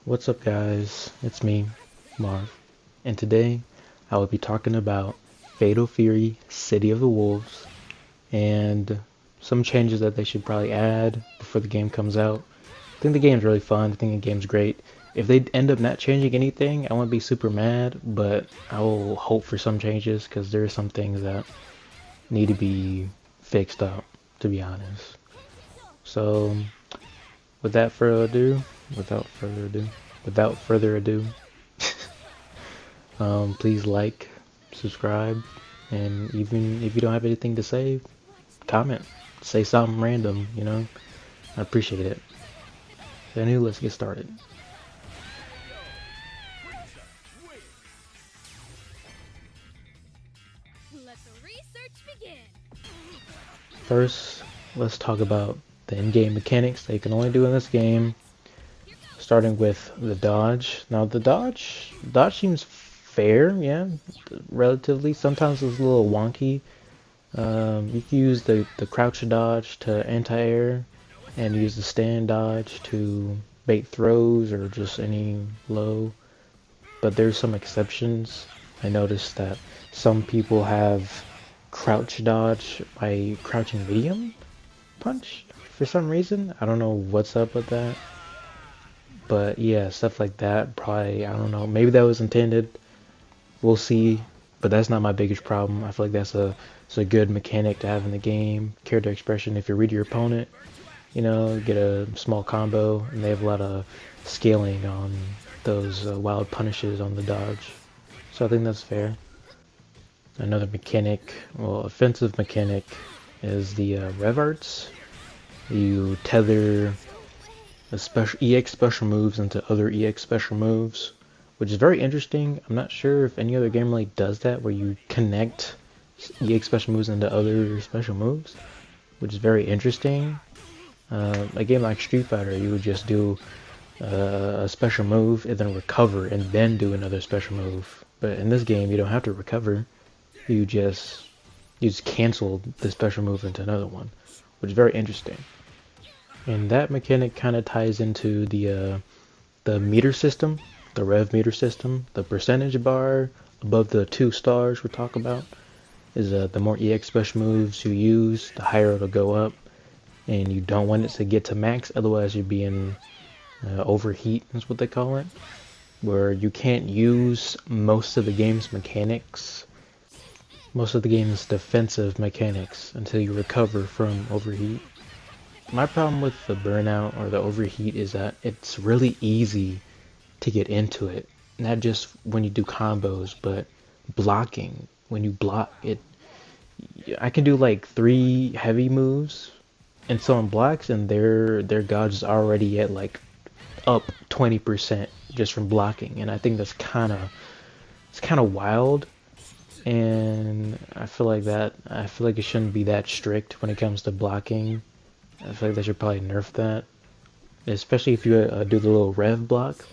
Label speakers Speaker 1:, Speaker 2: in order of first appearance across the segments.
Speaker 1: What's up guys, it's me, Marv, and today I will be talking about Fatal Fury City of the Wolves and some changes that they should probably add before the game comes out. I think the game's really fun, I think the game's great. If they end up not changing anything, I won't be super mad, but I will hope for some changes because there are some things that need to be fixed up, to be honest. So, without further ado, without further ado, please like, subscribe, and even if you don't have anything to say, comment. Say something random, you know? I appreciate it. So anyway, let's get started.
Speaker 2: Let the research begin.
Speaker 1: First, let's talk about the in-game mechanics that you can only do in this game. Starting with the dodge. Now the dodge seems fair, yeah, relatively. Sometimes it's a little wonky. You can use the crouch dodge to anti-air, and use the stand dodge to bait throws or just any low. But there's some exceptions. I noticed that some people have crouch dodge by crouching medium punch for some reason. I don't know what's up with that. But yeah, stuff like that, probably, I don't know, maybe that was intended, we'll see, but that's not my biggest problem. I feel like it's a good mechanic to have in the game. Character expression, if you read your opponent, you know, get a small combo, and they have a lot of scaling on those wild punishes on the dodge. So I think that's fair. Another mechanic, well, offensive mechanic, is the rev arts. You tether the special EX special moves into other EX special moves, which is very interesting. I'm not sure if any other game really does that, where you connect EX special moves into other special moves, which is very interesting. A game like Street Fighter, you would just do a special move and then recover and then do another special move. But in this game, you don't have to recover. You just cancel the special move into another one, which is very interesting. And that mechanic kind of ties into the meter system, the rev meter system. The percentage bar above the 2 stars we're talking about is the more EX special moves you use, the higher it'll go up. And you don't want it to get to max, otherwise you'd be in overheat, is what they call it. Where you can't use most of the game's mechanics, most of the game's defensive mechanics, until you recover from overheat. My problem with the burnout or the overheat is that it's really easy to get into it. Not just when you do combos, but blocking. When you block it, I can do like 3 heavy moves, and someone blocks, and their dodge is already at like up 20% just from blocking. And I think that's kind of wild. And I feel like it shouldn't be that strict when it comes to blocking. I feel like they should probably nerf that, especially if you do the little rev block,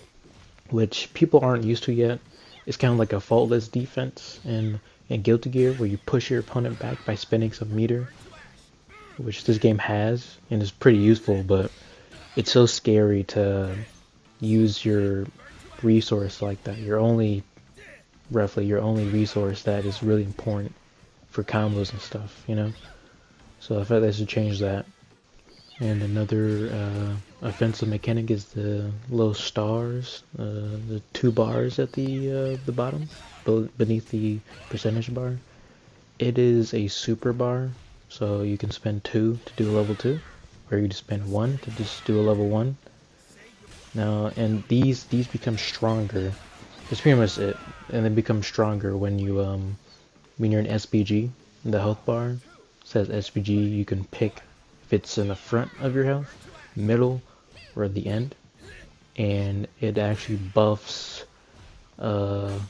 Speaker 1: which people aren't used to yet. It's kind of like a faultless defense in Guilty Gear, where you push your opponent back by spending some meter, which this game has and is pretty useful. But it's so scary to use your resource like that. Roughly your only resource that is really important for combos and stuff, you know. So I feel like they should change that. And another offensive mechanic is the little stars, the 2 bars at the bottom, beneath the percentage bar. It is a super bar, so you can spend 2 to do a level 2, or you can spend 1 to just do a level 1. Now, and these become stronger. That's pretty much it, and they become stronger when you're in SPG. The health bar says SPG. You can pick if it's in the front of your health, middle, or at the end, and it actually buffs a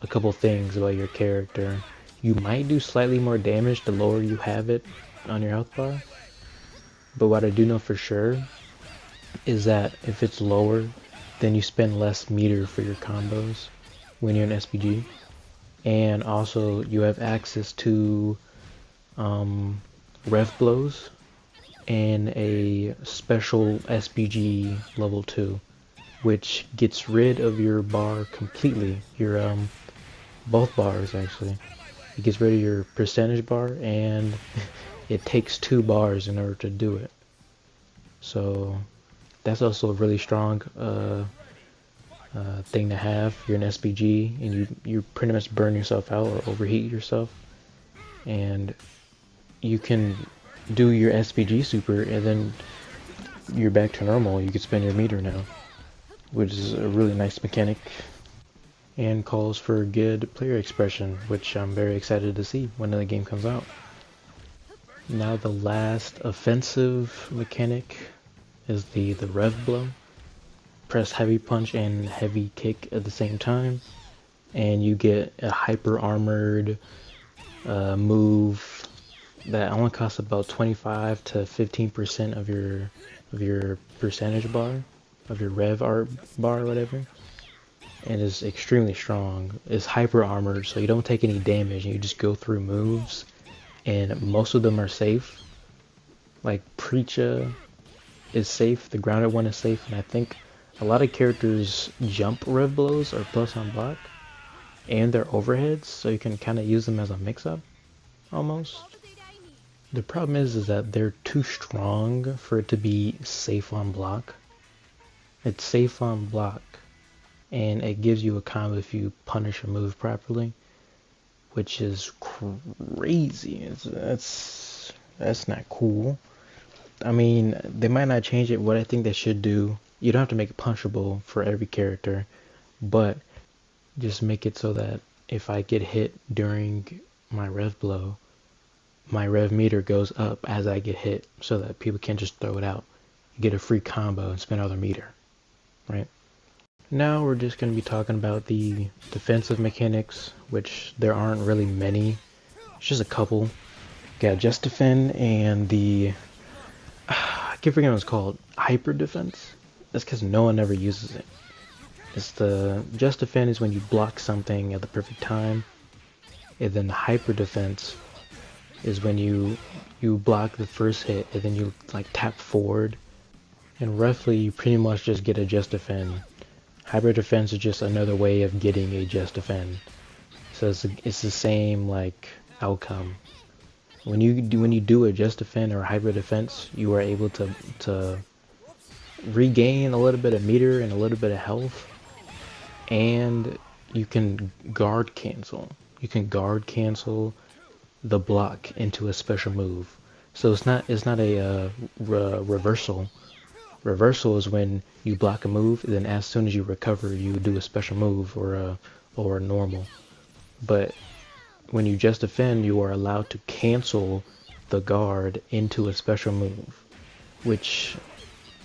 Speaker 1: couple things about your character. You might do slightly more damage the lower you have it on your health bar, but what I do know for sure is that if it's lower, then you spend less meter for your combos when you're in SPG, and also you have access to rev blows and a special SBG level 2, which gets rid of your bar completely. Your both bars actually. It gets rid of your percentage bar, and it takes 2 bars in order to do it. So that's also a really strong thing to have. You're an SPG, and you pretty much burn yourself out or overheat yourself, and you can do your SPG super, and then you're back to normal. You can spend your meter now, which is a really nice mechanic and calls for good player expression, which I'm very excited to see when the game comes out. Now the last offensive mechanic is the rev blow. Press heavy punch and heavy kick at the same time, and you get a hyper armored move that only costs about 25 to 15% of your percentage bar, of your rev art bar or whatever, and is extremely strong. It's hyper armored, so you don't take any damage, and you just go through moves, and most of them are safe. Like Preacha is safe, the grounded one is safe, and I think a lot of characters jump rev blows or plus on block, and their overheads, so you can kind of use them as a mix-up, almost. The problem is that they're too strong for it to be safe on block. It's safe on block, and it gives you a combo if you punish a move properly, which is crazy. That's not cool. I mean, they might not change it. What I think they should do, you don't have to make it punchable for every character, but just make it so that if I get hit during my rev blow, my rev meter goes up as I get hit, so that people can't just throw it out. You get a free combo and spend another meter, right? Now we're just going to be talking about the defensive mechanics, which there aren't really many. It's just a couple. Got Just Defend and the I keep forgetting what it's called. Hyper Defense. That's because no one ever uses it. It's the Just Defend is when you block something at the perfect time, and then the Hyper Defense is when you block the first hit and then you like tap forward, and roughly you pretty much just get a Just Defend. Hyper Defense is just another way of getting a Just Defend. So it's the same like outcome. When you do a Just Defend or a Hyper Defense, you are able to regain a little bit of meter and a little bit of health, and you can guard cancel. You can guard cancel the block into a special move. So it's not a reversal. Reversal is when you block a move, and then as soon as you recover, you do a special move or a normal. But when you Just Defend, you are allowed to cancel the guard into a special move, which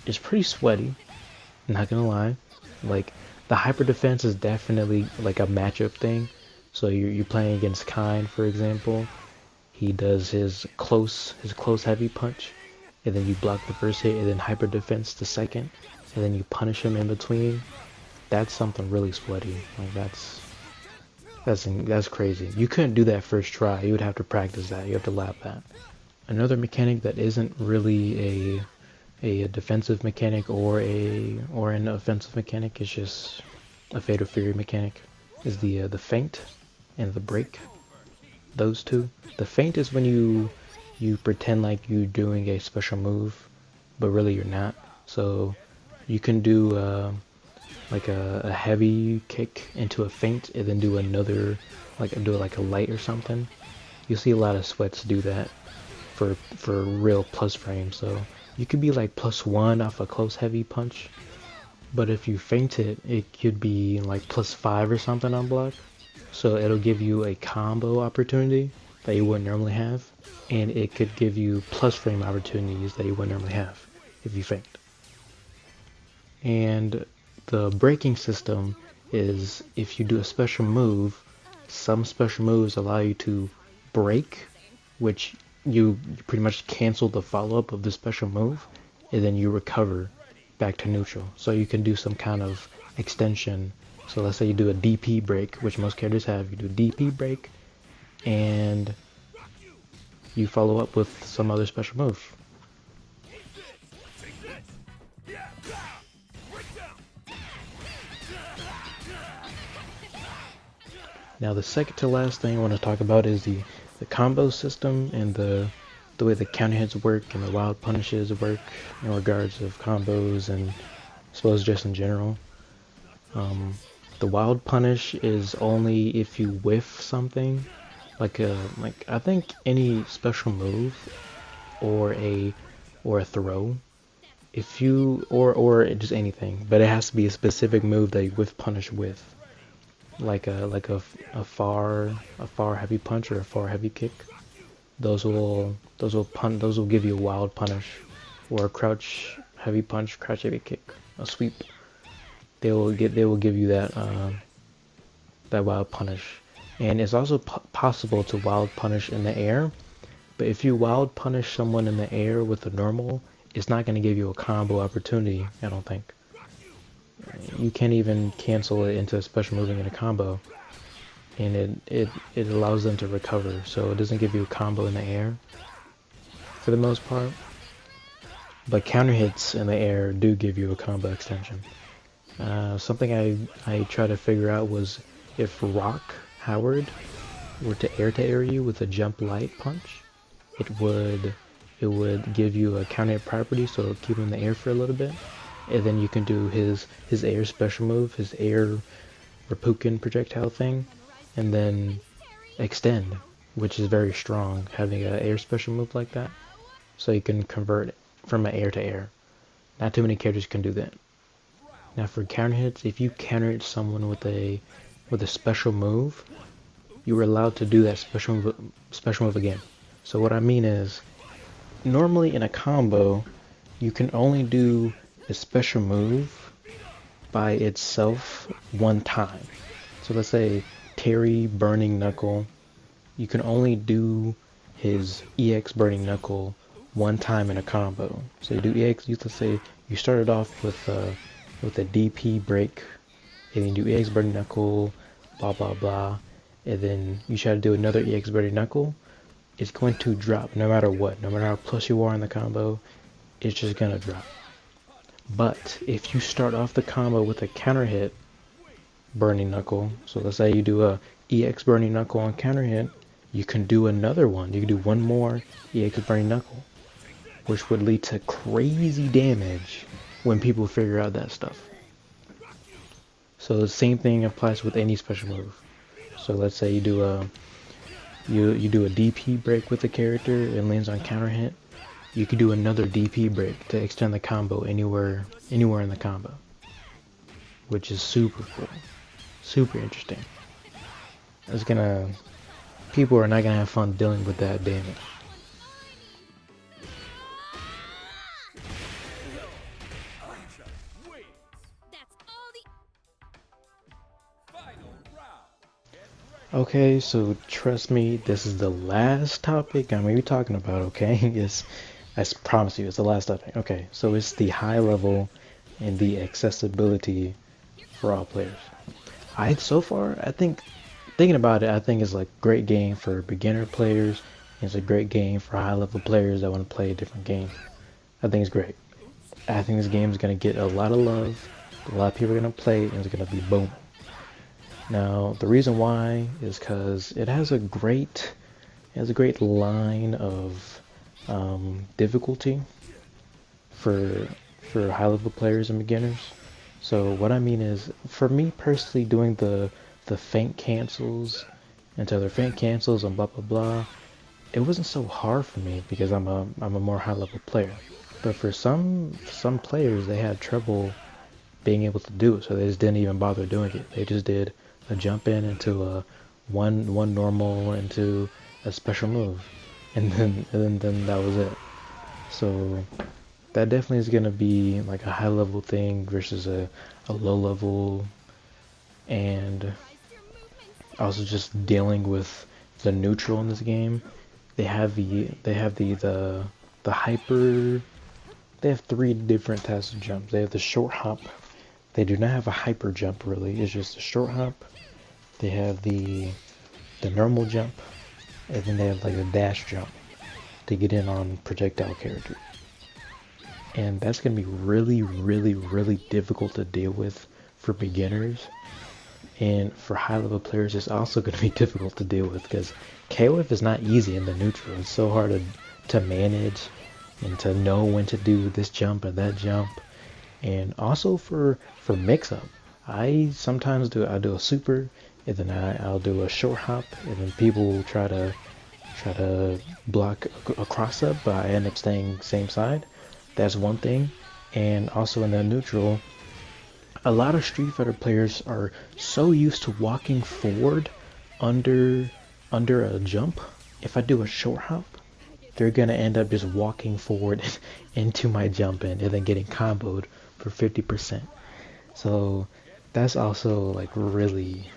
Speaker 1: is pretty sweaty, not gonna lie. Like, the hyper defense is definitely like a matchup thing. So you're playing against Kine, for example. He does his close heavy punch, and then you block the first hit, and then hyper defense the second, and then you punish him in between. That's something really sweaty. Like that's crazy. You couldn't do that first try. You would have to practice that. You have to lap that. Another mechanic that isn't really a defensive mechanic or an offensive mechanic, is just a Fatal Fury mechanic, is the feint and the break. Those two. The feint is when you pretend like you're doing a special move, but really you're not. So you can do like a heavy kick into a feint, and then do another, do like a light or something. You see a lot of sweats do that for real plus frame. So you could be like +1 off a close heavy punch, but if you feint it, it could be like +5 or something on block. So it'll give you a combo opportunity that you wouldn't normally have, and it could give you plus frame opportunities that you wouldn't normally have if you feint. And the breaking system is, if you do a special move, some special moves allow you to break, which you pretty much cancel the follow-up of the special move, and then you recover back to neutral. So you can do some kind of extension. So let's say you do a DP break, which most characters have. You do a DP break, and you follow up with some other special move. Now the second to last thing I want to talk about is the combo system and the way the counter hits work and the wild punishes work in regards of combos and I suppose just in general. The wild punish is only if you whiff something, like I think any special move or a throw. If you or just anything, but it has to be a specific move that you whiff punish with, like a far heavy punch or a far heavy kick. Those will give you a wild punish, or a crouch heavy punch, crouch heavy kick, a sweep. They will give you that wild punish, and it's also possible to wild punish in the air. But if you wild punish someone in the air with a normal, it's not going to give you a combo opportunity, I don't think. You can't even cancel it into a special moving in a combo, and it allows them to recover, so it doesn't give you a combo in the air for the most part. But counter hits in the air do give you a combo extension. Something I tried to figure out was if Rock Howard were to air you with a jump light punch, it would give you a counter hit property, so it'll keep him in the air for a little bit, and then you can do his air special move, his air Rapukin projectile thing, and then extend, which is very strong, having an air special move like that, so you can convert from an air to air. Not too many characters can do that. Now for counter hits, if you counter hit someone with a special move, you are allowed to do that special move again. So what I mean is, normally in a combo, you can only do a special move by itself one time. So let's say Terry Burning Knuckle, you can only do his EX Burning Knuckle one time in a combo. So you do EX, let's say you started off with a DP break, and then you do EX Burning Knuckle, blah blah blah, and then you try to do another EX Burning Knuckle. It's going to drop no matter what, no matter how plus you are in the combo, it's just gonna drop. But if you start off the combo with a counter hit Burning Knuckle, so let's say you do a EX Burning Knuckle on counter hit, you can do another one. You can do one more EX Burning Knuckle, which would lead to crazy damage when people figure out that stuff. So the same thing applies with any special move. So let's say you do a DP break with the character and lands on counter hit. You could do another DP break to extend the combo anywhere in the combo, which is super cool, super interesting. People are not gonna have fun dealing with that damage. Okay, so trust me, this is the last topic I'm gonna be talking about, okay? I promise you, it's the last topic. Okay, so it's the high level and the accessibility for all players. So far, I think, thinking about it, I think it's like a great game for beginner players. It's a great game for high level players that want to play a different game. I think it's great. I think this game is gonna get a lot of love. A lot of people are gonna play it, and it's gonna be booming. Now, the reason why is because it has a great line of difficulty for high level players and beginners. So what I mean is, for me personally, doing the feint cancels until their feint cancels and blah blah blah, it wasn't so hard for me because I'm a more high level player. But for some players, they had trouble being able to do it, so they just didn't even bother doing it. They just did a jump in into a one normal into a special move, and then that was it. So that definitely is gonna be like a high level thing versus a low level, and also just dealing with the neutral in this game. They have the hyper. They have 3 different types of jumps. They have the short hop. They do not have a hyper jump really. It's just a short hop. They have the normal jump, and then they have like a dash jump to get in on projectile characters. And that's gonna be really, really, really difficult to deal with for beginners. And for high level players, it's also going to be difficult to deal with because KOF is not easy in the neutral. It's so hard to manage and to know when to do this jump or that jump. And also for mix up, I sometimes do a super, and then I'll do a short hop, and then people will try to block a cross up, but I end up staying same side. That's one thing. And also in the neutral, a lot of Street Fighter players are so used to walking forward under a jump. If I do a short hop, they're gonna end up just walking forward into my jump in and then getting comboed for 50%. So that's also like really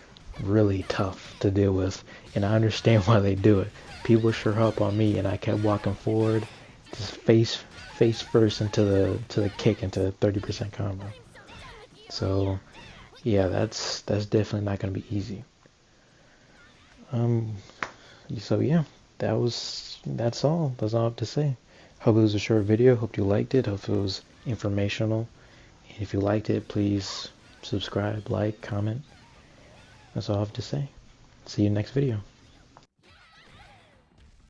Speaker 1: tough to deal with, and I understand why they do it. People sure up on me, and I kept walking forward, just face first into the kick into 30% combo. So yeah, that's definitely not gonna be easy. Um, so yeah, that's all. That's all I have to say. Hope it was a short video. Hope you liked it. Hope it was informational. And if you liked it, please subscribe, like, comment. That's all I have to say. See you next video.